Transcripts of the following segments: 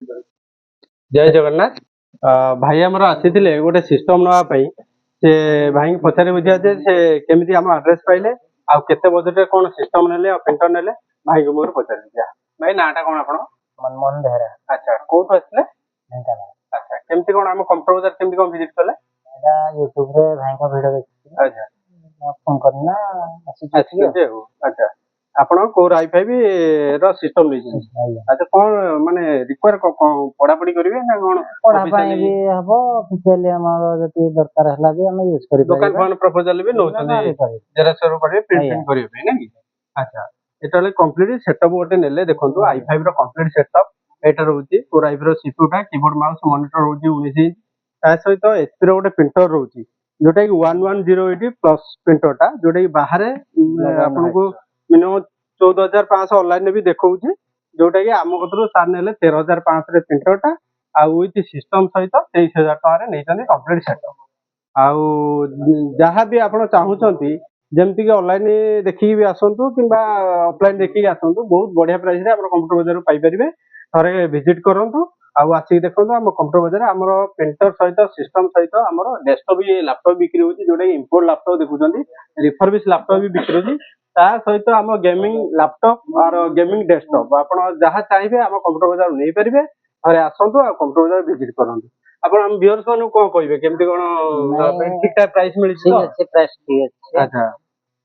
जय जगन्नाथ। भाई आमर आसीथिले गोटे सिस्टम नवा पई से भाई पचारे बुझिया जे से केमिति हम एड्रेस पाइले आ केते बजेट रे कोन सिस्टम नेले आ प्रिंटर नेले भाई को मोर पचारे दिया। भाई नाटा कोन आपण? मनमोहन बेहरा। अच्छा कोठ आसले? ढेंकानाल। अच्छा केमिति कोन हम कंप्यूटर बाजार केमिति कोन विजिट कले? एटा YouTube रे भाई का वीडियो देखि। अच्छा फोन करना आसी हो। अच्छा आपण कोर i5 रो सिस्टम नै छी। अच्छा कोन माने रिक्वायर पढ़ा पढ़ी करिवे ना कोन पढ़ा पाए भी हबो ऑफिशियली हमर जति दरकार हला भी हम यूज करि दुकान फोन प्रपोजल भी नो छथि जरा सर पड़े प्रिंटिंग करिवे पे ना कि। अच्छा एटाले कंप्लीट सेटअप गोटे नेले देखंतु i5 रो कंप्लीट सेटअप एटा रहउची कोर i5 रो CPU टा कीबोर्ड माउस मॉनिटर रहउची 19 इंच ता सहित HP रो गोटे प्रिंटर रहउची जोटा कि 1108 प्लस प्रिंटर टा जोटा कि बाहर आपन को मिनिमम 14500 ऑनलाइन भी देखौची जोटा कि आम कतरो सार नेले 13500 रे प्रिंटर टा आ विथ सिस्टम सहित 23000 टका रे नैतने कंप्लीट सेटअप आउ जहाँ भी आप चाहूँगी जमती कि ऑनलाइन देखिए भी आसतु कि ऑफलाइन देखिए आसतु बहुत बढ़िया प्राइस रे आप कंप्यूटर बाजार पाइपर थे विजिट करूँ आसिक देखो आम कंप्यूटर बाजार आम प्रिंटर सहित सिस्टम सहित आम डेस्कटॉप भी लैपटॉप बिक्री होती जोटा इंपोर्ट लैपटॉप देखुं रिफर्बिश लैपटॉप भी बिक्री होती सहित आम गेमिंग लैपटॉप और गेमिंग डेस्कटॉप आप जहाँ चाहिए आम कंप्यूटर बाजार नहीं पारे थे आसतु आ कंप्यूटर बाजार विजिट करूँ आपण हम व्यूअर्स मानु कोन कहबे केमति कोन ठीक ठाक प्राइस मिली ठीक अछि प्राइस ठीक अछि। अच्छा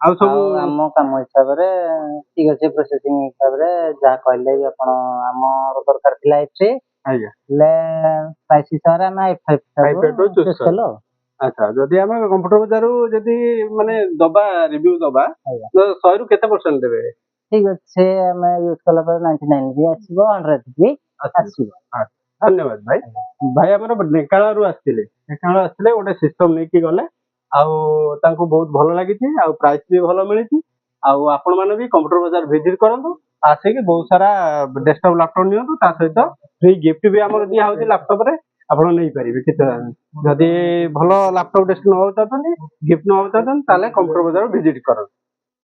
आ सब हम काम हिसाब रे ठीक अछि प्रोसेसिंग हिसाब रे जा कहले भी आपण हमर दरकार थिला एचे आज्ञा ले प्राइस हिसाब रे हम i5 तो चूज कलो। अच्छा जदि हम कंप्यूटर बाजार जदि माने दबा रिव्यू दबा तो 100 रु केते परसेंट देबे? ठीक अछि हम यूज कला पर 99 भी आसीबो 100 भी आसीबो। धन्यवाद भाई। भाई आमर ढेंकानाल रु आस्थिले गोटे सिस्टम लेके गले आउ तांको बहुत भल लागिछि आउ प्राइस भी भल मिलिछि आउ आपण माने भी कंप्यूटर बाजार विजिट करंतु आसे बहुत सारा डेस्कटॉप लैपटॉप नियंतु ता सहित फ्री गिफ्ट भी हमर दिया होछि लैपटॉप रे आपण नै परिबे किते जदि भल लैपटॉप डेस्कटॉप न होतातनी गिफ्ट न होतातन ताले कंप्यूटर बाजार विजिट करन।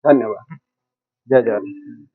धन्यवाद। जय जय।